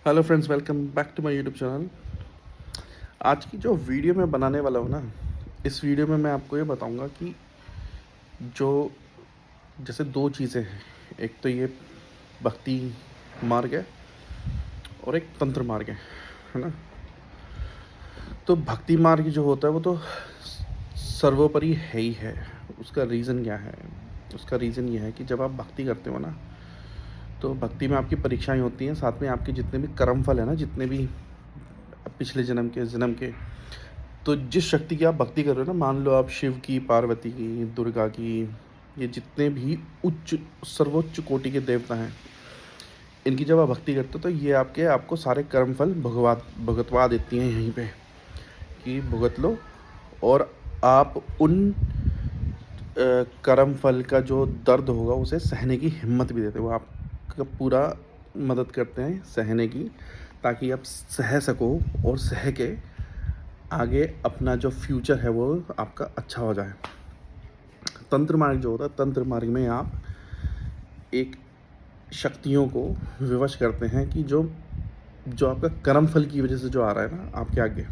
Hello friends, welcome back to my YouTube channel. आज की जो वीडियो मैं बनाने वाला हूँ ना, इस वीडियो में मैं आपको ये बताऊँगा कि जो जैसे दो चीज़ें हैं। एक तो ये भक्ति मार्ग है और एक तंत्र मार्ग है ना। तो भक्ति मार्ग जो होता है वो तो सर्वोपरि है ही है। उसका रीज़न क्या है? उसका रीज़न ये है कि जब आप भक्ति करते हो ना, तो भक्ति में आपकी परीक्षाएं होती हैं, साथ में आपके जितने भी कर्म फल है ना, जितने भी पिछले जन्म के, तो जिस शक्ति की आप भक्ति कर रहे हो ना, मान लो आप शिव की, पार्वती की, दुर्गा की, ये जितने भी उच्च सर्वोच्च कोटि के देवता हैं, इनकी जब आप भक्ति करते हो तो ये आपको सारे कर्म फल भुगतवा देती हैं यहीं पे, कि भुगत लो। और आप उन कर्म फल का जो दर्द होगा उसे सहने की हिम्मत भी देते हो। आपका पूरा मदद करते हैं सहने की, ताकि आप सह सको और सह के आगे अपना जो फ्यूचर है वो आपका अच्छा हो जाए। तंत्र मार्ग जो होता है, तंत्र मार्ग में आप एक शक्तियों को विवश करते हैं कि जो जो आपका कर्म फल की वजह से जो आ रहा है ना आपके आगे,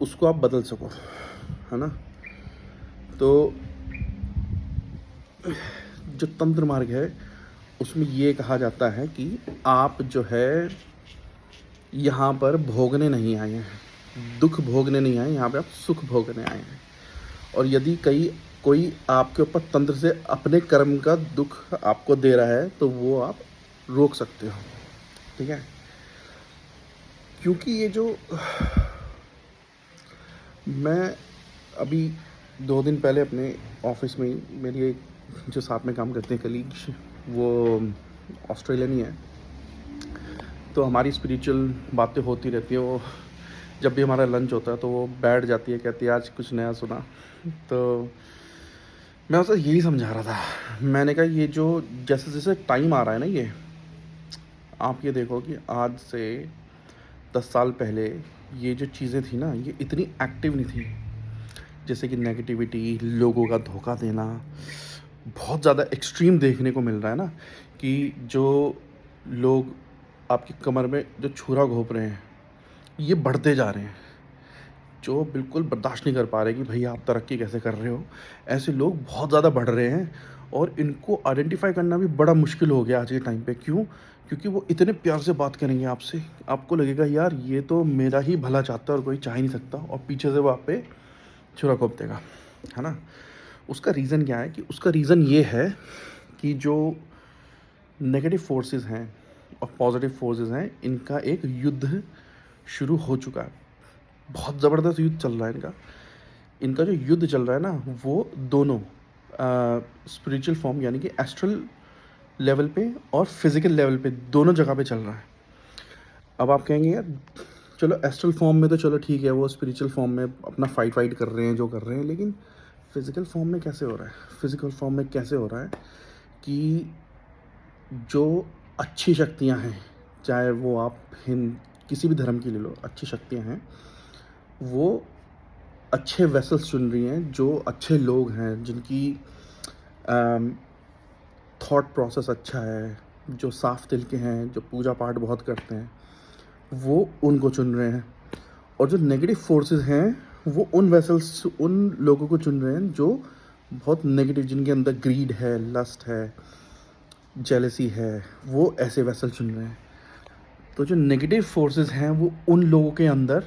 उसको आप बदल सको, है ना। तो जो तंत्र मार्ग है उसमें ये कहा जाता है कि आप जो है यहाँ पर भोगने नहीं आए हैं, दुख भोगने नहीं आए, यहाँ पे आप सुख भोगने आए हैं। और यदि कोई आपके ऊपर तंत्र से अपने कर्म का दुख आपको दे रहा है तो वो आप रोक सकते हो, ठीक है। क्योंकि ये जो मैं अभी 2 दिन पहले अपने ऑफिस में ही, मेरी एक जो साथ में काम करते हैं कलीग्स, वो ऑस्ट्रेलियन ही है, तो हमारी स्पिरिचुअल बातें होती रहती हैं। वो जब भी हमारा लंच होता है तो वो बैठ जाती है, कहती है आज कुछ नया सुना। तो मैं उसे यही समझा रहा था, मैंने कहा ये जो जैसे जैसे टाइम आ रहा है ना, ये आप ये देखो कि आज से 10 साल पहले ये जो चीज़ें थी ना, ये इतनी एक्टिव नहीं थी। जैसे कि नेगेटिविटी, लोगों का धोखा देना, बहुत ज़्यादा एक्सट्रीम देखने को मिल रहा है ना, कि जो लोग आपकी कमर में जो छुरा घोंप रहे हैं, ये बढ़ते जा रहे हैं। जो बिल्कुल बर्दाश्त नहीं कर पा रहे कि भई आप तरक्की कैसे कर रहे हो, ऐसे लोग बहुत ज़्यादा बढ़ रहे हैं। और इनको आइडेंटिफ़ाई करना भी बड़ा मुश्किल हो गया आज के टाइम पे। क्यों? क्योंकि वो इतने प्यार से बात करेंगे आपसे, आपको लगेगा यार ये तो मेरा ही भला चाहता है और कोई चाह ही नहीं सकता, और पीछे से वो आप पे छुरा घोंप देगा, है ना? उसका रीज़न क्या है? कि उसका रीज़न ये है कि जो नेगेटिव फोर्सेस हैं और पॉजिटिव फोर्सेस हैं, इनका एक युद्ध शुरू हो चुका है। बहुत ज़बरदस्त युद्ध चल रहा है इनका। इनका जो युद्ध चल रहा है ना, वो दोनों स्पिरिचुअल फॉर्म यानी कि एस्ट्रल लेवल पे और फिज़िकल लेवल पे, दोनों जगह पे चल रहा है। अब आप कहेंगे यार चलो एस्ट्रल फॉर्म में तो चलो ठीक है, वो स्पिरिचुअल फॉर्म में अपना फाइट कर रहे हैं जो कर रहे हैं, लेकिन फिज़िकल फॉर्म में कैसे हो रहा है? फिज़िकल फॉर्म में कैसे हो रहा है कि जो अच्छी शक्तियाँ हैं, चाहे वो आप किसी भी धर्म की ले लो, अच्छी शक्तियाँ हैं, वो अच्छे वेसल्स चुन रही हैं, जो अच्छे लोग हैं, जिनकी थॉट प्रोसेस अच्छा है, जो साफ दिल के हैं, जो पूजा पाठ बहुत करते हैं, वो उनको चुन रहे हैं। और जो नेगेटिव फोर्सेस हैं, वो उन वेसल्स, उन लोगों को चुन रहे हैं जो बहुत नेगेटिव, जिनके अंदर ग्रीड है, लस्ट है, जेलसी है, वो ऐसे वेसल चुन रहे हैं। तो जो नेगेटिव फोर्सेस हैं वो उन लोगों के अंदर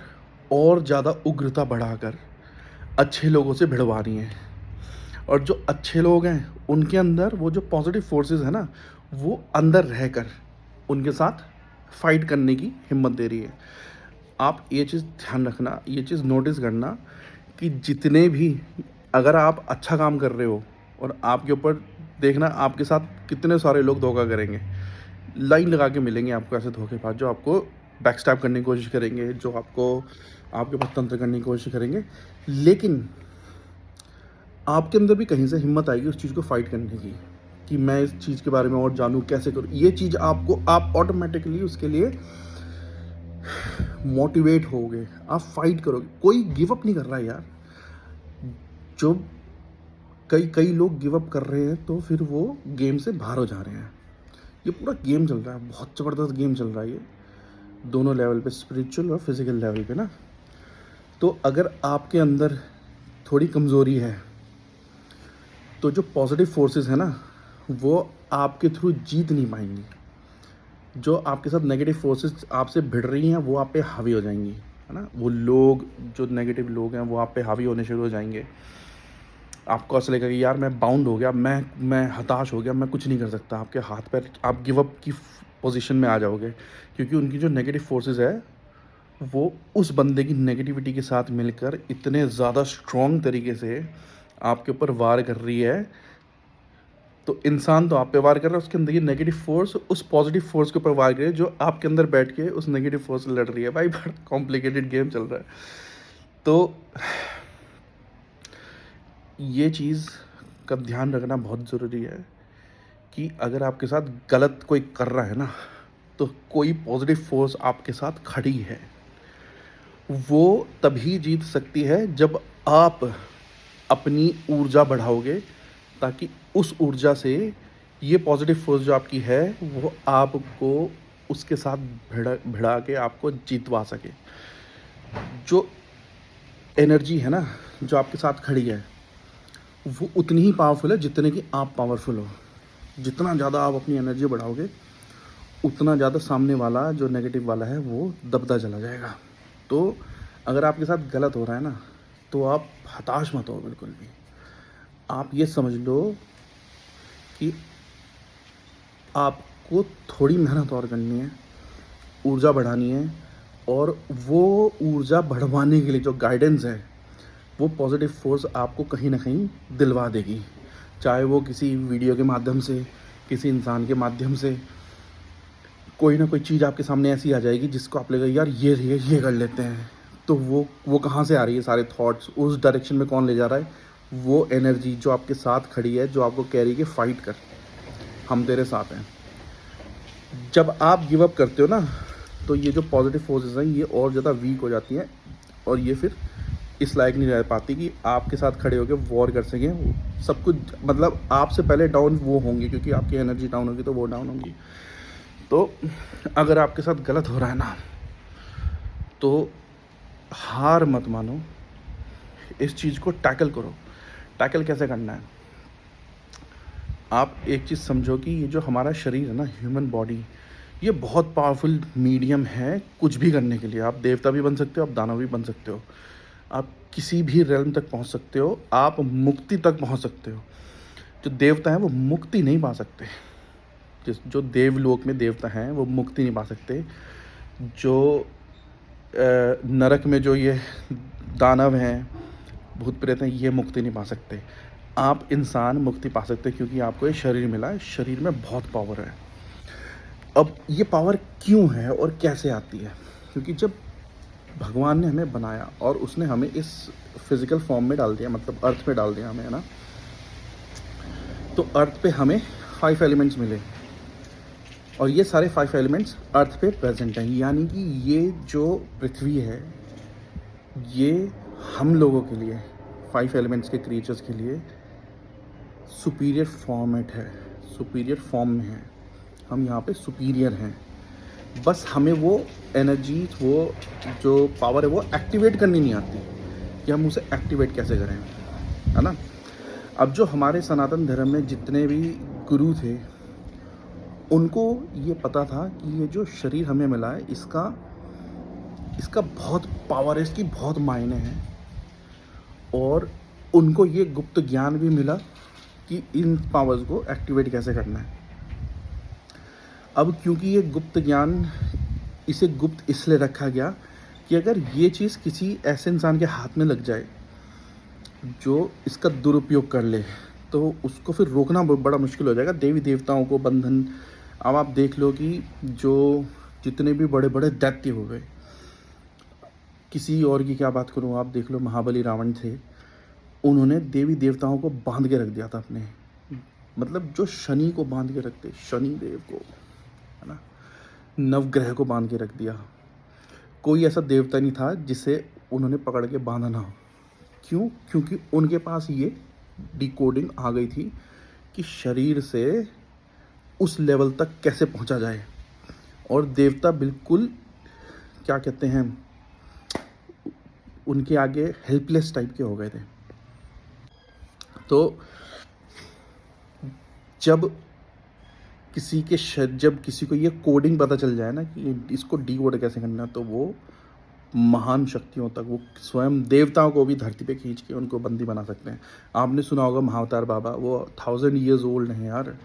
और ज़्यादा उग्रता बढ़ाकर अच्छे लोगों से भिड़वा रही हैं। और जो अच्छे लोग हैं उनके अंदर वो जो पॉजिटिव फोर्सेस है ना, वो अंदर रहकर उनके साथ फाइट करने की हिम्मत दे रही है। आप ये चीज़ ध्यान रखना, ये चीज़ नोटिस करना कि जितने भी, अगर आप अच्छा काम कर रहे हो और आपके ऊपर देखना आपके साथ कितने सारे लोग धोखा करेंगे, लाइन लगा के मिलेंगे आपको ऐसे धोखेबाज, जो आपको बैकस्टैब करने की कोशिश करेंगे, जो आपको आपके ऊपर तंत्र करने की कोशिश करेंगे। लेकिन आपके अंदर भी कहीं से हिम्मत आएगी उस चीज़ को फाइट करने की, कि मैं इस चीज़ के बारे में और जानूँ, कैसे करूँ। ये चीज़ आपको, आप ऑटोमेटिकली उसके लिए मोटिवेट होगे, आप फाइट करोगे। कोई गिव अप नहीं कर रहा है यार। जो कई कई लोग गिव अप कर रहे हैं तो फिर वो गेम से बाहर हो जा रहे हैं, ये पूरा गेम चल रहा है, बहुत ज़बरदस्त गेम चल रहा है ये, दोनों लेवल पे, स्पिरिचुअल और फिजिकल लेवल पे ना। तो अगर आपके अंदर थोड़ी कमज़ोरी है तो जो पॉजिटिव फोर्सेस है ना वो आपके थ्रू जीत नहीं पाएंगी। जो आपके साथ नेगेटिव फोर्सेस आपसे भिड़ रही हैं वो आप पे हावी हो जाएंगी, है ना। वो लोग जो नेगेटिव लोग हैं वो आप पे हावी होने शुरू हो जाएंगे। आपको ऐसा लगेगा कि यार मैं बाउंड हो गया, मैं हताश हो गया, मैं कुछ नहीं कर सकता। आपके हाथ पैर, आप गिव अप की पोजीशन में आ जाओगे, क्योंकि उनकी जो नेगेटिव फोर्सेस है वो उस बंदे की नेगेटिविटी के साथ मिलकर इतने ज़्यादा स्ट्रॉन्ग तरीके से आपके ऊपर वार कर रही है। तो इंसान तो आप पे वार कर रहा है, उसके अंदर ये नेगेटिव फोर्स उस पॉजिटिव फोर्स के ऊपर वार कर रही है, जो आपके अंदर बैठ के उस नेगेटिव फोर्स से लड़ रही है। भाई बड़ा कॉम्प्लिकेटेड गेम चल रहा है। तो ये चीज़ का ध्यान रखना बहुत ज़रूरी है कि अगर आपके साथ गलत कोई कर रहा है ना, तो कोई पॉजिटिव फोर्स आपके साथ खड़ी है। वो तभी जीत सकती है जब आप अपनी ऊर्जा बढ़ाओगे, ताकि उस ऊर्जा से ये पॉजिटिव फोर्स जो आपकी है वो आपको उसके साथ भिड़ा के आपको जीतवा सके। जो एनर्जी है ना जो आपके साथ खड़ी है वो उतनी ही पावरफुल है जितने कि आप पावरफुल हो। जितना ज़्यादा आप अपनी एनर्जी बढ़ाओगे उतना ज़्यादा सामने वाला जो नेगेटिव वाला है वो दबता चला जाएगा। तो अगर आपके साथ गलत हो रहा है ना तो आप हताश मत हो बिल्कुल भी। आप ये समझ लो कि आपको थोड़ी मेहनत और करनी है, ऊर्जा बढ़ानी है, और वो ऊर्जा बढ़वाने के लिए जो गाइडेंस है वो पॉजिटिव फोर्स आपको कहीं ना कहीं दिलवा देगी। चाहे वो किसी वीडियो के माध्यम से, किसी इंसान के माध्यम से, कोई ना कोई चीज़ आपके सामने ऐसी आ जाएगी जिसको आप लगेगा यार ये कर लेते हैं। तो वो कहाँ से आ रही है, सारे थॉट्स उस डायरेक्शन में कौन ले जा रहा है? वो एनर्जी जो आपके साथ खड़ी है, जो आपको कह रही है कि फाइट कर, हम तेरे साथ हैं। जब आप गिव अप करते हो ना तो ये जो पॉजिटिव फोर्सेस हैं ये और ज़्यादा वीक हो जाती हैं, और ये फिर इस लायक नहीं रह पाती कि आपके साथ खड़े होकर वॉर कर सकें। सब कुछ मतलब आपसे पहले डाउन वो होंगे, क्योंकि आपकी एनर्जी डाउन होगी तो वो डाउन होंगी। तो अगर आपके साथ गलत हो रहा है ना तो हार मत मानो, इस चीज़ को टैकल करो। टैकल कैसे करना है? आप एक चीज़ समझो कि ये जो हमारा शरीर है ना, ह्यूमन बॉडी, ये बहुत पावरफुल मीडियम है कुछ भी करने के लिए। आप देवता भी बन सकते हो, आप दानव भी बन सकते हो, आप किसी भी रेल्म तक पहुंच सकते हो, आप मुक्ति तक पहुंच सकते हो। जो देवता हैं वो मुक्ति नहीं पा सकते, जो देवलोक में देवता हैं वो मुक्ति नहीं पा सकते। जो नरक में जो ये दानव हैं, भूत प्रेत हैं, ये मुक्ति नहीं पा सकते। आप इंसान मुक्ति पा सकते हैं, क्योंकि आपको ये शरीर मिला है, शरीर में बहुत पावर है। अब ये पावर क्यों है और कैसे आती है? क्योंकि जब भगवान ने हमें बनाया और उसने हमें इस फिजिकल फॉर्म में डाल दिया, मतलब अर्थ पे डाल दिया हमें, है ना। तो अर्थ पे हमें 5 एलिमेंट्स मिले, और ये सारे 5 एलिमेंट्स अर्थ पे प्रेजेंट हैं। यानी कि ये जो पृथ्वी है ये हम लोगों के लिए, 5 एलिमेंट्स के क्रिएचर्स के लिए सुपीरियर फॉर्मेट है, सुपीरियर फॉर्म में है। हम यहाँ पे सुपीरियर हैं। बस हमें वो एनर्जी, वो जो पावर है वो एक्टिवेट करनी नहीं आती कि हम उसे एक्टिवेट कैसे करें, है ना। अब जो हमारे सनातन धर्म में जितने भी गुरु थे उनको ये पता था कि ये जो शरीर हमें मिला है इसका बहुत पावर है, इसकी बहुत मायने हैं, और उनको ये गुप्त ज्ञान भी मिला कि इन पावर्स को एक्टिवेट कैसे करना है। अब क्योंकि ये गुप्त ज्ञान, इसे गुप्त इसलिए रखा गया कि अगर ये चीज़ किसी ऐसे इंसान के हाथ में लग जाए जो इसका दुरुपयोग कर ले तो उसको फिर रोकना बड़ा मुश्किल हो जाएगा। देवी देवताओं को बंधन, अब आप देख लो कि जो जितने भी बड़े बड़े दैत्य हो गए, किसी और की क्या बात करूं, आप देख लो महाबली रावण थे, उन्होंने देवी देवताओं को बांध के रख दिया था अपने, मतलब जो शनि को बांध के रखते, शनि देव को, है ना, नवग्रह को बांध के रख दिया। कोई ऐसा देवता नहीं था जिसे उन्होंने पकड़ के बांधा ना हो। क्यों? क्योंकि उनके पास ये डिकोडिंग आ गई थी कि शरीर से उस लेवल तक कैसे पहुंचा जाए। और देवता बिल्कुल क्या कहते हैं, उनके आगे हेल्पलेस टाइप के हो गए थे। तो जब जब किसी को ये कोडिंग पता चल जाए ना कि इसको डीकोड कैसे करना, तो वो महान शक्तियों तक, वो स्वयं देवताओं को भी धरती पे खींच के उनको बंदी बना सकते हैं। आपने सुना होगा महाअवतार बाबा, वो 1000 years ओल्ड हैं यार।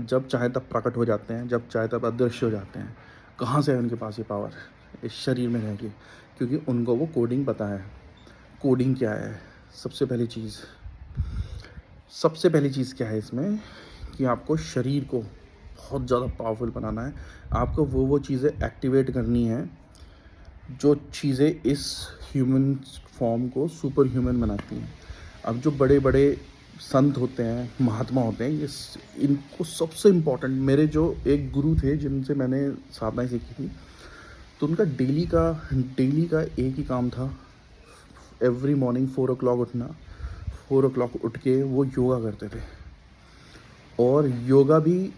जब चाहे तब प्रकट हो जाते हैं, जब चाहे तब अदृश्य हो जाते हैं। कहाँ से है उनके पास ये पावर इस शरीर में रह के? क्योंकि उनको वो कोडिंग पता है। कोडिंग क्या है? सबसे पहली चीज़ क्या है इसमें, कि आपको शरीर को बहुत ज़्यादा पावरफुल बनाना है। आपको वो चीज़ें एक्टिवेट करनी है जो चीज़ें इस ह्यूमन फॉर्म को सुपर ह्यूमन बनाती हैं। अब जो बड़े बड़े संत होते हैं, महात्मा होते हैं, इनको सबसे इम्पोर्टेंट, मेरे जो एक गुरु थे जिनसे मैंने साधनाएँ सीखी थी, तो उनका डेली का एक ही काम था, एवरी मॉर्निंग 4 o'clock उठना। 4 o'clock उठ के वो योगा करते थे। और योगा भी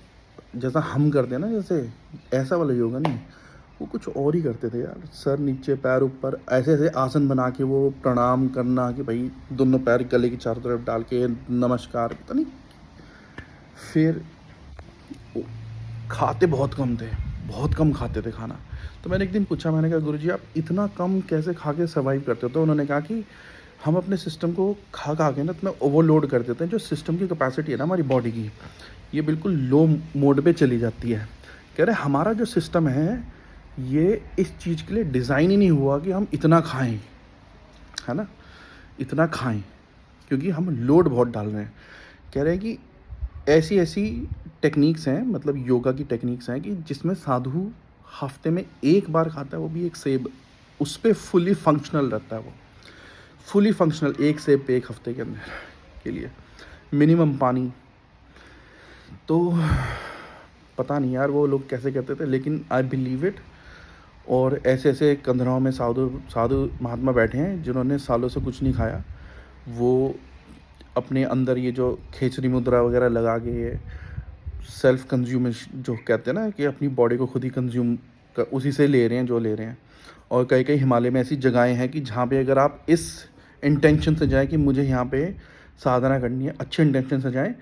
जैसा हम करते हैं ना, जैसे ऐसा वाला योगा नहीं, वो कुछ और ही करते थे यार। सर नीचे पैर ऊपर, ऐसे ऐसे आसन बना के वो प्रणाम करना कि भाई दोनों पैर गले की चारों तरफ डाल के नमस्कार, पता नहीं। फिर खाते बहुत कम थे, बहुत कम खाते थे खाना। तो मैंने एक दिन पूछा, मैंने कहा गुरुजी आप इतना कम कैसे खा के सर्वाइव करते हो? तो उन्होंने कहा कि हम अपने सिस्टम को खा के ना इतना ओवरलोड कर देते हैं, जो सिस्टम की कैपेसिटी है ना हमारी बॉडी की, ये बिल्कुल लो मोड पे चली जाती है। कह रहे हमारा जो सिस्टम है ये इस चीज़ के लिए डिज़ाइन ही नहीं हुआ कि हम इतना खाएं, है ना, इतना खाएं, क्योंकि हम लोड बहुत डाल रहे हैं। कह रहे हैं कि ऐसी ऐसी टेक्निक्स हैं, मतलब योगा की टेक्निक्स हैं, कि जिसमें साधु हफ्ते में एक बार खाता है, वो भी एक सेब, उस पर फुली फंक्शनल रहता है। वो फुली फंक्शनल, एक सेब पे एक हफ्ते के अंदर के लिए, मिनिमम पानी। तो पता नहीं यार वो लोग कैसे करते थे, लेकिन आई बिलीव इट। और ऐसे ऐसे कंधराओं में साधु साधु महात्मा बैठे हैं जिन्होंने सालों से कुछ नहीं खाया। वो अपने अंदर ये जो खेचरी मुद्रा वगैरह लगा के सेल्फ कंज्यूमेशन जो कहते हैं ना, कि अपनी बॉडी को खुद ही कंज्यूम कर, उसी से ले रहे हैं जो ले रहे हैं। और कई कई हिमालय में ऐसी जगहें हैं कि जहाँ पे अगर आप इस इंटेंशन से जाएं कि मुझे यहाँ पे साधना करनी है, अच्छे इंटेंशन से जाएं,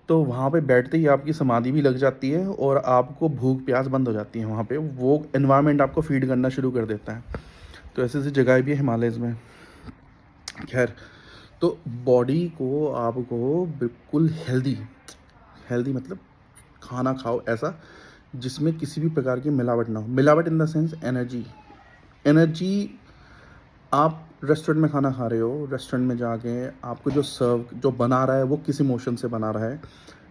तो वहाँ पे बैठते ही आपकी समाधि भी लग जाती है और आपको भूख प्यास बंद हो जाती है। वहाँ पे वो एनवायरनमेंट आपको फीड करना शुरू कर देता है। तो ऐसी ऐसी जगह भी है हिमालयज़ में। खैर, तो बॉडी को आपको बिल्कुल हेल्दी मतलब खाना खाओ ऐसा जिसमें किसी भी प्रकार की मिलावट ना हो। मिलावट इन द सेंस एनर्जी। आप रेस्टोरेंट में खाना खा रहे हो, रेस्टोरेंट में जाके आपको जो बना रहा है वो किस इमोशन से बना रहा है,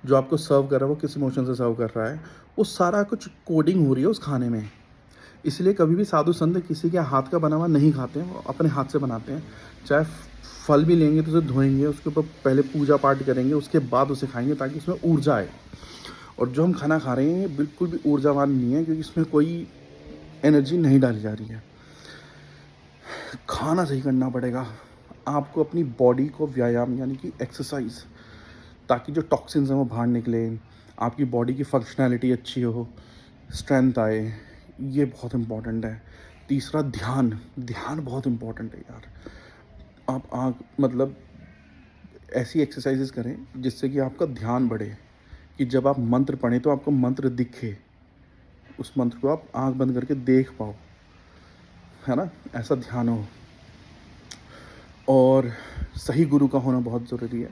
जो आपको सर्व कर रहा है वो किस इमोशन से सर्व कर रहा है, वो सारा कुछ कोडिंग हो रही है उस खाने में। इसलिए कभी भी साधु संत किसी के हाथ का बना हुआ नहीं खाते हैं, वो अपने हाथ से बनाते हैं। चाहे फल भी लेंगे तो उसे धोएंगे, उसके ऊपर पहले पूजा पाठ करेंगे, उसके बाद उसे खाएंगे ताकि उसमें ऊर्जा आए। और जो हम खाना खा रहे हैं बिल्कुल भी ऊर्जावान नहीं है, क्योंकि इसमें कोई एनर्जी नहीं डाली जा रही है। खाना सही करना पड़ेगा आपको, अपनी बॉडी को व्यायाम यानी कि एक्सरसाइज, ताकि जो टॉक्सिन्स हैं वो बाहर निकले, आपकी बॉडी की फंक्शनैलिटी अच्छी हो, स्ट्रेंथ आए। ये बहुत इम्पॉर्टेंट है। तीसरा ध्यान बहुत इम्पॉर्टेंट है यार। आप मतलब ऐसी एक्सरसाइजेस करें जिससे कि आपका ध्यान बढ़े, कि जब आप मंत्र पढ़ें तो आपको मंत्र दिखे, उस मंत्र को आप आंख बंद करके देख पाओ, है ना, ऐसा ध्यान हो। और सही गुरु का होना बहुत ज़रूरी है,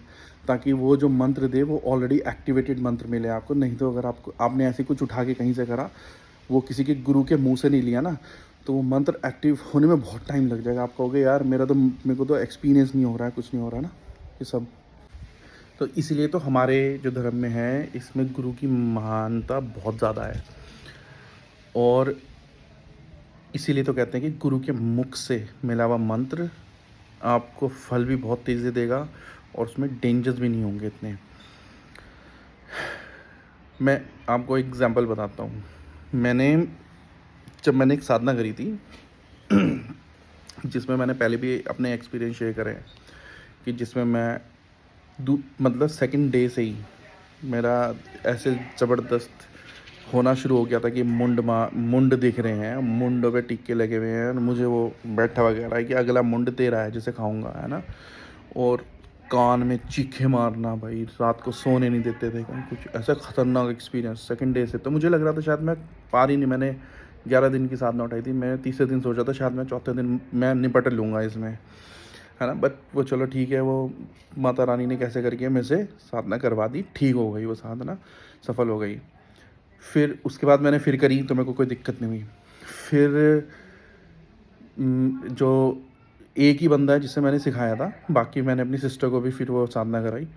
ताकि वो जो मंत्र दे वो ऑलरेडी एक्टिवेटेड मंत्र मिले आपको। नहीं तो अगर आपने ऐसे कुछ उठा के कहीं से करा, वो किसी के गुरु के मुंह से नहीं लिया ना, तो वो मंत्र एक्टिव होने में बहुत टाइम लग जाएगा। आप कहोगे यार मेरे को तो एक्सपीरियंस नहीं हो रहा है, कुछ नहीं हो रहा ना, ये सब। तो इसलिए तो हमारे जो धर्म में है, इसमें गुरु की महानता बहुत ज़्यादा है। और इसीलिए तो कहते हैं कि गुरु के मुख से मिला हुआ मंत्र आपको फल भी बहुत तेज़ी देगा, और उसमें डेंजर्स भी नहीं होंगे इतने। मैं आपको एग्जांपल बताता हूँ। जब मैंने एक साधना करी थी जिसमें मैंने पहले भी अपने एक्सपीरियंस शेयर करे हैं, कि जिसमें मैं मतलब सेकंड डे से ही मेरा ऐसे ज़बरदस्त होना शुरू हो गया था कि मुंड दिख रहे हैं, मुंड पे टिक्के लगे हुए हैं, और मुझे वो बैठा वगैरह है कि अगला मुंड तेरा है जिसे खाऊंगा, है ना। और कान में चीखे मारना, भाई रात को सोने नहीं देते थे कहीं, कुछ ऐसा खतरनाक एक्सपीरियंस। सेकंड डे से तो मुझे लग रहा था शायद मैं पार ही नहीं, मैंने 11 दिन की साधना उठाई थी, मैं तीसरे दिन सोचा था शायद मैं चौथे दिन मैं निपट लूँगा इसमें, है ना। बट वो चलो ठीक है, वो माता रानी ने कैसे करके मेरे से साधना करवा दी, ठीक हो गई वो साधना, सफल हो गई। फिर उसके बाद मैंने फिर करी तो मेरे को कोई दिक्कत नहीं हुई। फिर जो एक ही बंदा है जिससे मैंने सिखाया था, बाकी मैंने अपनी सिस्टर को भी फिर वो साधना कराई।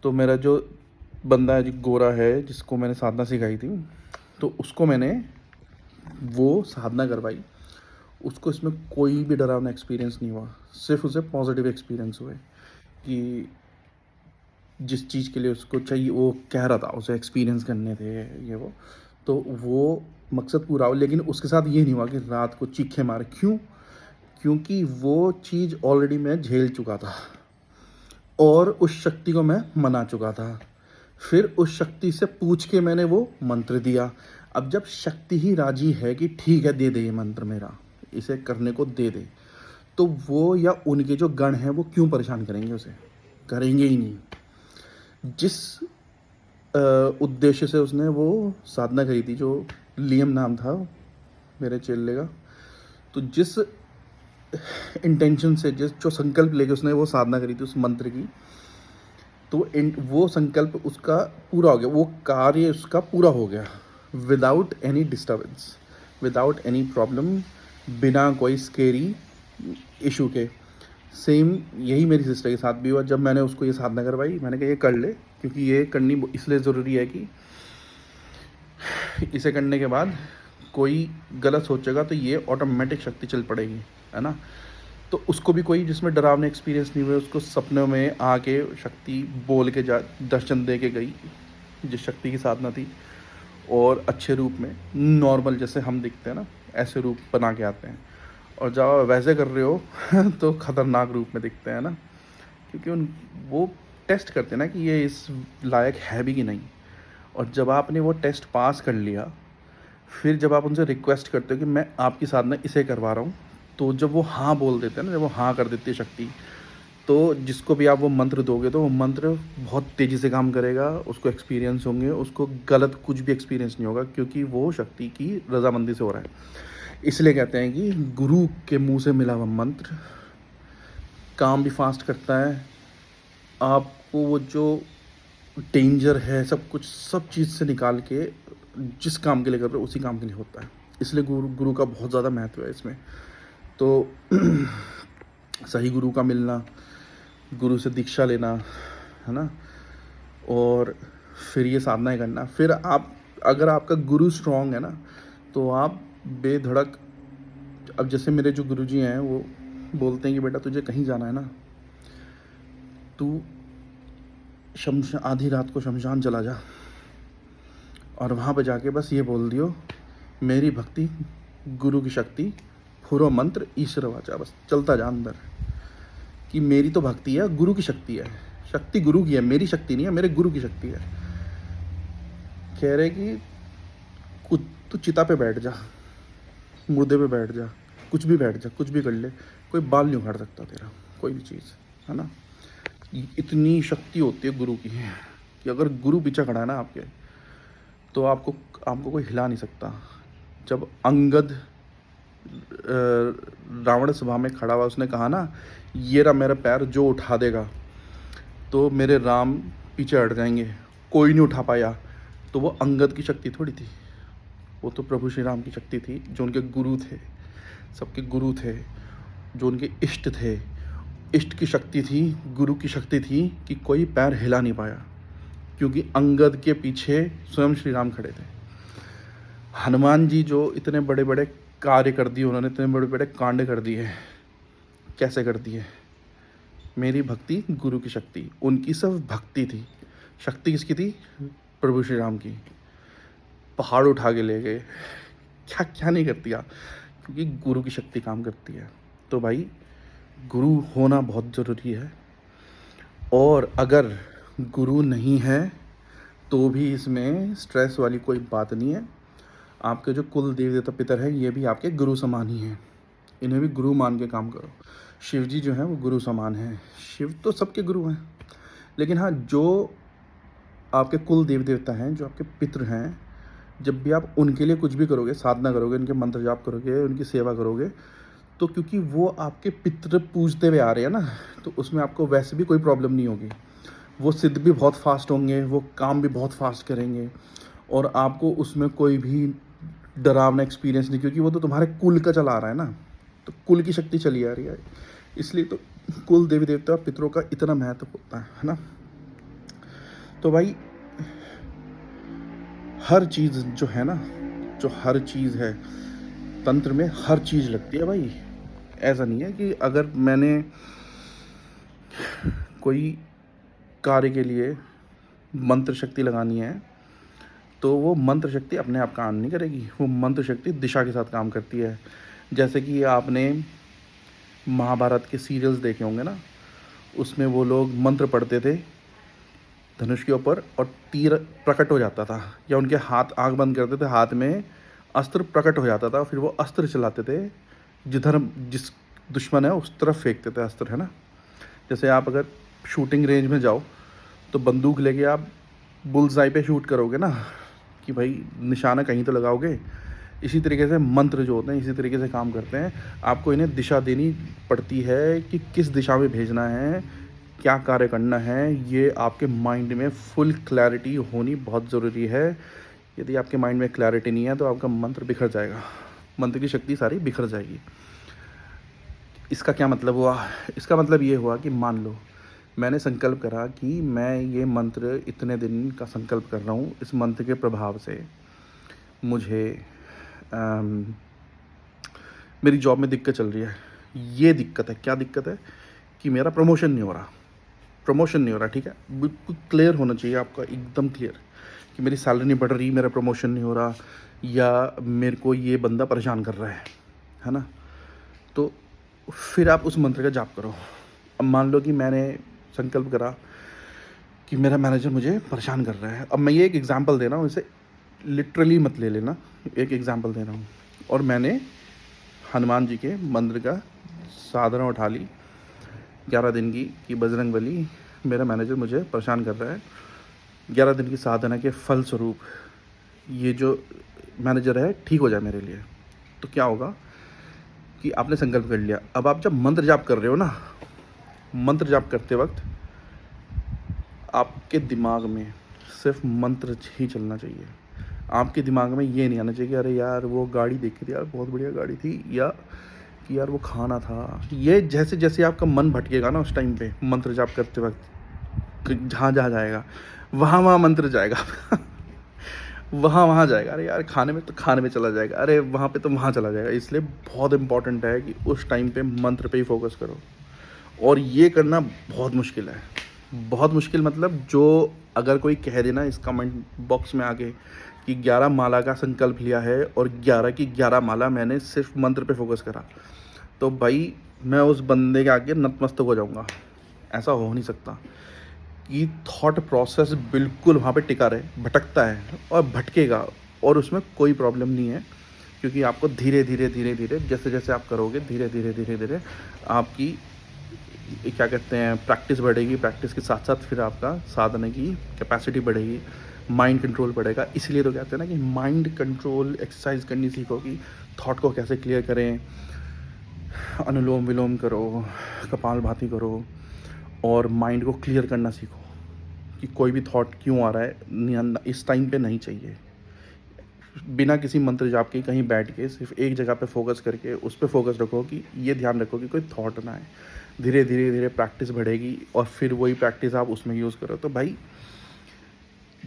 तो मेरा जो बंदा है जो गोरा है जिसको मैंने साधना सिखाई थी, तो उसको मैंने वो साधना करवाई। उसको इसमें कोई भी डरावना एक्सपीरियंस नहीं हुआ, सिर्फ उसे पॉजिटिव एक्सपीरियंस हुए कि जिस चीज़ के लिए उसको चाहिए वो कह रहा था, उसे एक्सपीरियंस करने थे ये तो वो मकसद पूरा हो। लेकिन उसके साथ ये नहीं हुआ कि रात को चीखे मारे। क्यों? क्योंकि वो चीज़ ऑलरेडी मैं झेल चुका था और उस शक्ति को मैं मना चुका था। फिर उस शक्ति से पूछ के मैंने वो मंत्र दिया। अब जब शक्ति ही राजी है कि ठीक है दे दे ये मंत्र मेरा, इसे करने को दे दे, तो वो या उनके जो गण हैं वो क्यों परेशान करेंगे उसे? करेंगे ही नहीं। जिस उद्देश्य से उसने वो साधना करी थी, जो लियम नाम था मेरे चेले का, तो जिस इंटेंशन से, जिस जो संकल्प लेके उसने वो साधना करी थी उस मंत्र की, तो वो संकल्प उसका पूरा हो गया, वो कार्य उसका पूरा हो गया, without any disturbance, without any problem, बिना कोई स्केरी इशू के। सेम यही मेरी सिस्टर के साथ भी हुआ। जब मैंने उसको ये साधना करवाई, मैंने कहा ये कर ले, क्योंकि ये करनी इसलिए ज़रूरी है कि इसे करने के बाद कोई गलत सोचेगा तो ये ऑटोमेटिक शक्ति चल पड़ेगी, है ना। तो उसको भी कोई जिसमें डरावने एक्सपीरियंस नहीं हुए, उसको सपने में आके शक्ति बोल के जा दर्शन दे के गई, जिस शक्ति की साधना थी, और अच्छे रूप में, नॉर्मल जैसे हम दिखते हैं ना ऐसे रूप बना के आते हैं। और जब आप वैसे कर रहे हो तो ख़तरनाक रूप में दिखते हैं ना, क्योंकि वो टेस्ट करते हैं ना कि ये इस लायक है भी कि नहीं। और जब आपने वो टेस्ट पास कर लिया, फिर जब आप उनसे रिक्वेस्ट करते हो कि मैं आपकी साधना इसे करवा रहा हूँ, तो जब वो हाँ बोल देते हैं ना, जब वो हाँ कर देती है शक्ति, तो जिसको भी आप वो मंत्र दोगे तो वो मंत्र बहुत तेज़ी से काम करेगा, उसको एक्सपीरियंस होंगे, उसको गलत कुछ भी एक्सपीरियंस नहीं होगा, क्योंकि वो शक्ति की रजामंदी से हो रहा है। इसलिए कहते हैं कि गुरु के मुंह से मिला हुआ मंत्र काम भी फास्ट करता है। आपको वो जो डेंजर है सब कुछ, सब चीज़ से निकाल के जिस काम के लिए कर रहे हो उसी काम के लिए होता है। इसलिए गुरु का बहुत ज़्यादा महत्व है इसमें। तो सही गुरु का मिलना, गुरु से दीक्षा लेना, है ना, और फिर ये साधनाएं करना। फिर आप, अगर आपका गुरु स्ट्रांग है ना, तो आप बेधड़क, अब जैसे मेरे जो गुरुजी हैं वो बोलते हैं कि बेटा तुझे कहीं जाना है ना, तू आधी रात को शमशान चला जा और वहाँ पे जाके बस ये बोल दियो, मेरी भक्ति, गुरु की शक्ति, पूरा मंत्र ईश्वर वाचा, बस चलता जा अंदर, कि मेरी तो भक्ति है, गुरु की शक्ति है, शक्ति गुरु की है, मेरी शक्ति नहीं है, मेरे गुरु की शक्ति है। कह रहे कि कुछ तू चिता पे बैठ जा, मुर्दे पे बैठ जा, कुछ भी बैठ जा, कुछ भी कर ले, कोई बाल नहीं उखाड़ सकता तेरा, कोई भी चीज़, है ना। इतनी शक्ति होती है गुरु की कि अगर गुरु पीछे खड़ा है ना आपके, तो आपको कोई हिला नहीं सकता। जब अंगद रावण सभा में खड़ा हुआ, उसने कहा ना, ये रहा मेरा पैर, जो उठा देगा तो मेरे राम पीछे हट जाएंगे, कोई नहीं उठा पाया, तो वो अंगद की शक्ति थोड़ी थी, वो तो प्रभु श्री राम की शक्ति थी, जो उनके गुरु थे, सबके गुरु थे, जो उनके इष्ट थे। इष्ट की शक्ति थी, गुरु की शक्ति थी कि कोई पैर हिला नहीं पाया, क्योंकि अंगद के पीछे स्वयं श्री राम खड़े थे। हनुमान जी जो इतने बड़े बड़े कार्य कर दिए उन्होंने, इतने बड़े बड़े कांड कर दिए, कैसे कर दिए? मेरी भक्ति, गुरु की शक्ति, उनकी सब भक्ति थी, शक्ति किसकी थी? प्रभु श्री राम की। पहाड़ उठा के ले गए, क्या क्या नहीं कर दिया, क्योंकि गुरु की शक्ति काम करती है। तो भाई गुरु होना बहुत ज़रूरी है, और अगर गुरु नहीं है तो भी इसमें स्ट्रेस वाली कोई बात नहीं है। आपके जो कुल देव देवता पितर हैं ये भी आपके गुरु समान ही हैं, इन्हें भी गुरु मान के काम करो। शिव जी जो हैं वो गुरु समान हैं, शिव तो सबके गुरु हैं, लेकिन हाँ जो आपके कुल देव देवता हैं, जो आपके पितृ हैं, जब भी आप उनके लिए कुछ भी करोगे, साधना करोगे, उनके मंत्र जाप करोगे, उनकी सेवा करोगे, तो क्योंकि वो आपके पितृ पूजते हुए आ रहे हैं ना, तो उसमें आपको वैसे भी कोई प्रॉब्लम नहीं होगी। वो सिद्ध भी बहुत फास्ट होंगे, वो काम भी बहुत फास्ट करेंगे, और आपको उसमें कोई भी डरावना एक्सपीरियंस नहीं, क्योंकि वो तो तुम्हारे कुल का चला आ रहा है ना, तो कुल की शक्ति चली आ रही है। इसलिए तो कुल देवी देवता पितरों का इतना महत्व होता है ना। तो भाई हर चीज़ जो है ना, जो हर चीज़ है तंत्र में, हर चीज़ लगती है भाई। ऐसा नहीं है कि अगर मैंने कोई कार्य के लिए मंत्र शक्ति लगानी है तो वो मंत्र शक्ति अपने आप काम नहीं करेगी, वो मंत्र शक्ति दिशा के साथ काम करती है। जैसे कि आपने महाभारत के सीरियल्स देखे होंगे ना, उसमें वो लोग मंत्र पढ़ते थे धनुष के ऊपर और तीर प्रकट हो जाता था, या उनके हाथ आंख बंद करते थे, हाथ में अस्त्र प्रकट हो जाता था, फिर वो अस्त्र चलाते थे, जिधर जिस दुश्मन है उस तरफ फेंकते थे अस्त्र, है ना। जैसे आप अगर शूटिंग रेंज में जाओ तो बंदूक लेके आप बुल्सआई पे शूट करोगे ना, कि भाई निशाना कहीं तो लगाओगे। इसी तरीके से मंत्र जो होते हैं इसी तरीके से काम करते हैं। आपको इन्हें दिशा देनी पड़ती है कि किस दिशा में भेजना है, क्या कार्य करना है, ये आपके माइंड में फुल क्लैरिटी होनी बहुत ज़रूरी है। यदि आपके माइंड में क्लैरिटी नहीं है तो आपका मंत्र बिखर जाएगा, मंत्र की शक्ति सारी बिखर जाएगी। इसका क्या मतलब हुआ? इसका मतलब ये हुआ कि मान लो मैंने संकल्प करा कि मैं ये मंत्र इतने दिन का संकल्प कर रहा हूँ, इस मंत्र के प्रभाव से मुझे मेरी जॉब में दिक्कत चल रही है। ये दिक्कत है, क्या दिक्कत है? कि मेरा प्रमोशन नहीं हो रहा, ठीक है। बिल्कुल क्लियर होना चाहिए आपका, एकदम क्लियर, कि मेरी सैलरी नहीं बढ़ रही, मेरा प्रमोशन नहीं हो रहा, या मेरे को ये बंदा परेशान कर रहा है ना। तो फिर आप उस मंत्र का जाप करो। अब मान लो कि मैंने संकल्प करा कि मेरा मैनेजर मुझे परेशान कर रहा है। अब मैं ये एक एग्जांपल दे रहा हूँ, इसे लिटरली मत ले लेना, एक एग्जांपल दे रहा हूँ। और मैंने हनुमान जी के मंत्र का साधना उठा ली 11 दिन की, कि बजरंग बली मेरा मैनेजर मुझे परेशान कर रहा है। 11 दिन की साधना के फल स्वरूप ये जो मैनेजर है ठीक हो जाए मेरे लिए। तो क्या होगा कि आपने संकल्प कर लिया। अब आप जब मंत्र जाप कर रहे हो ना, मंत्र जाप करते वक्त आपके दिमाग में सिर्फ मंत्र ही चलना चाहिए। आपके दिमाग में ये नहीं आना चाहिए कि अरे यार वो गाड़ी देखी थी यार, बहुत बढ़िया गाड़ी थी, या कि यार वो खाना था। ये जैसे जैसे आपका मन भटकेगा ना उस टाइम पे मंत्र जाप करते वक्त, जहाँ जहाँ जाएगा वहाँ मंत्र जाएगा वहाँ जाएगा। अरे यार खाने में तो खाने में चला जाएगा, अरे वहाँ पे तो वहाँ चला जाएगा। इसलिए बहुत इंपॉर्टेंट है कि उस टाइम पे मंत्र पे ही फोकस करो। और ये करना बहुत मुश्किल है, बहुत मुश्किल। मतलब जो अगर कोई कह देना इस कमेंट बॉक्स में आके कि 11 माला का संकल्प लिया है और 11 की 11 माला मैंने सिर्फ मंत्र पे फोकस करा, तो भाई मैं उस बंदे के आगे नतमस्तक हो जाऊंगा। ऐसा हो नहीं सकता कि थॉट प्रोसेस बिल्कुल वहाँ पे टिका रहे, भटकता है और भटकेगा, और उसमें कोई प्रॉब्लम नहीं है, क्योंकि आपको धीरे धीरे जैसे जैसे आप करोगे धीरे धीरे आपकी क्या कहते हैं प्रैक्टिस बढ़ेगी। प्रैक्टिस के साथ साथ फिर आपका साधना की कैपेसिटी बढ़ेगी, माइंड कंट्रोल बढ़ेगा। इसलिए तो कहते हैं ना कि माइंड कंट्रोल एक्सरसाइज करनी सीखो, कि थॉट को कैसे क्लियर करें। अनुलोम विलोम करो, कपालभाति करो, और माइंड को क्लियर करना सीखो कि कोई भी थॉट क्यों आ रहा है, इस टाइम पे नहीं चाहिए। बिना किसी मंत्र जाप के कहीं बैठ के सिर्फ एक जगह पे फोकस करके उस पर फोकस रखो, कि ये ध्यान रखो कि कोई थॉट ना आए। धीरे धीरे प्रैक्टिस बढ़ेगी और फिर वही प्रैक्टिस आप उसमें यूज़ करो। तो भाई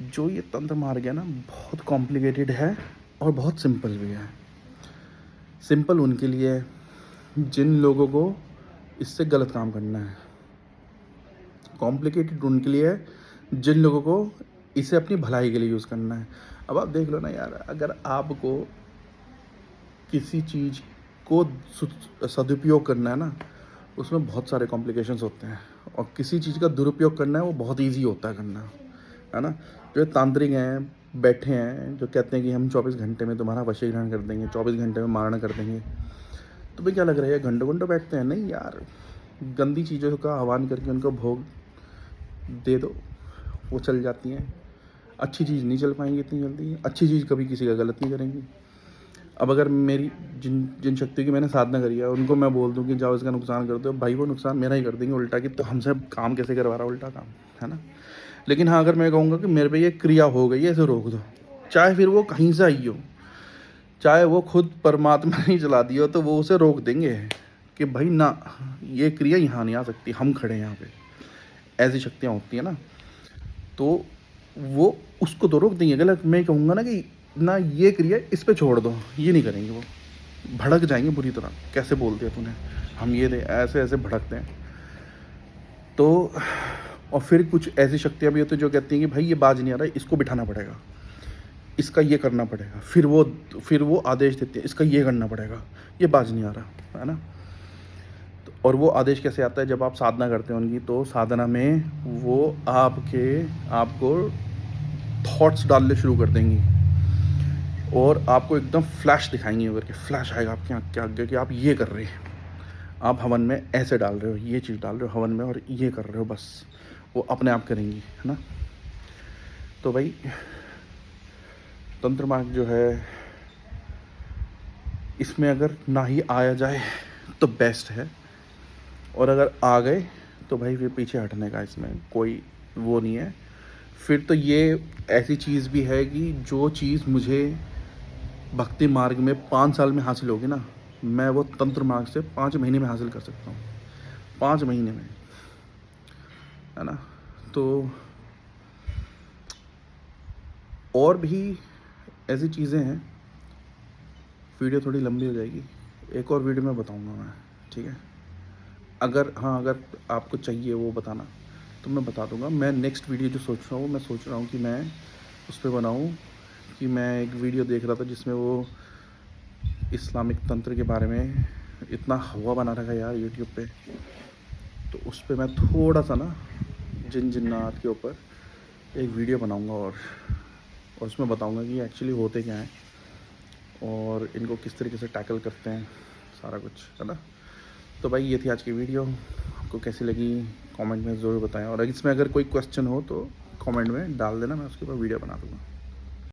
जो ये तंत्र मार्ग है ना, बहुत कॉम्प्लिकेटेड है और बहुत सिंपल भी है। सिंपल उनके लिए है जिन लोगों को इससे गलत काम करना है, कॉम्प्लिकेटेड उनके लिए है जिन लोगों को इसे अपनी भलाई के लिए यूज़ करना है। अब आप देख लो ना यार, अगर आपको किसी चीज़ को सदुपयोग करना है ना, उसमें बहुत सारे कॉम्प्लिकेशंस होते हैं, और किसी चीज़ का दुरुपयोग करना है वो बहुत इजी होता है करना, है ना। जो तांत्रिक हैं बैठे हैं, जो कहते हैं कि हम 24 घंटे में तुम्हारा वशीकरण कर देंगे, 24 घंटे में मारना कर देंगे, तो भाई क्या लग रहा है घंटों घंटों बैठते हैं? नहीं यार, गंदी चीज़ों का आह्वान करके उनको भोग दे दो, वो चल जाती हैं। अच्छी चीज़ नहीं चल पाएंगी इतनी जल्दी, अच्छी चीज़ कभी किसी का गलत नहीं करेंगी। अब अगर मेरी जिन जिन शक्तियों की मैंने साधना करी है उनको मैं बोल दूं कि जाओ इसका नुकसान कर दो, भाई वो नुकसान मेरा ही कर देंगे उल्टा, कि तो हमसे काम कैसे करवा रहा उल्टा काम, है ना। लेकिन हाँ, अगर मैं कहूँगा कि मेरे पे ये क्रिया हो गई है, इसे रोक दो, चाहे फिर वो कहीं से आई हो, चाहे वो खुद परमात्मा ने चला दी हो, तो वो उसे रोक देंगे कि भाई ना, ये क्रिया यहाँ नहीं आ सकती, हम खड़े हैं यहाँ पे। ऐसी शक्तियाँ होती हैं ना, तो वो उसको तो रोक देंगे। गलत मैं कहूँगा ना कि ना, ये क्रिया इस पे छोड़ दो, ये नहीं करेंगे, वो भड़क जाएंगे बुरी तरह, कैसे बोल दिया तूने, हम ये दे, ऐसे ऐसे भड़कते हैं। तो और फिर कुछ ऐसी शक्तियाँ भी होती हैं जो कहती हैं कि भाई ये बाज नहीं आ रहा, इसको बिठाना पड़ेगा, इसका ये करना पड़ेगा, फिर वो आदेश देते हैं इसका ये करना पड़ेगा, ये बाज नहीं आ रहा, है ना। तो और वो आदेश कैसे आता है? जब आप साधना करते हैं उनकी, तो साधना में वो आपको थॉट्स डालने शुरू कर देंगी और आपको एकदम फ्लैश दिखाएंगी, करके फ्लैश आएगा आपके आगे कि आप ये कर रहे हैं, आप हवन में ऐसे डाल रहे हो, ये चीज़ डाल रहे हो हवन में और ये कर रहे हो, बस वो अपने आप करेंगी, है ना। तो भाई तंत्र मार्ग जो है, इसमें अगर ना ही आया जाए तो बेस्ट है, और अगर आ गए तो भाई फिर पीछे हटने का इसमें कोई वो नहीं है। फिर तो ये ऐसी चीज़ भी है कि जो चीज़ मुझे भक्ति मार्ग में 5 साल में हासिल होगी ना, मैं वो तंत्र मार्ग से 5 महीने में हासिल कर सकता हूँ, 5 महीने में, है ना। तो और भी ऐसी चीज़ें हैं, वीडियो थोड़ी लंबी हो जाएगी, एक और वीडियो में बताऊंगा मैं, ठीक है। अगर आपको चाहिए वो बताना तो मैं बता दूंगा। मैं नेक्स्ट वीडियो जो सोच रहा हूँ, मैं सोच रहा हूँ कि मैं उस पर बनाऊँ, कि मैं एक वीडियो देख रहा था जिसमें वो इस्लामिक तंत्र के बारे में इतना हवा बना रखा है यार यूट्यूब पे, तो उस पर मैं थोड़ा सा ना जिन्नात के ऊपर एक वीडियो बनाऊंगा और उसमें बताऊंगा कि एक्चुअली होते क्या हैं और इनको किस तरीके से टैकल करते हैं, सारा कुछ, है ना। तो भाई ये थी आज की वीडियो, आपको कैसी लगी कमेंट में ज़रूर बताएं, और इसमें अगर कोई क्वेश्चन हो तो कमेंट में डाल देना, मैं उसके ऊपर वीडियो बना दूँगा।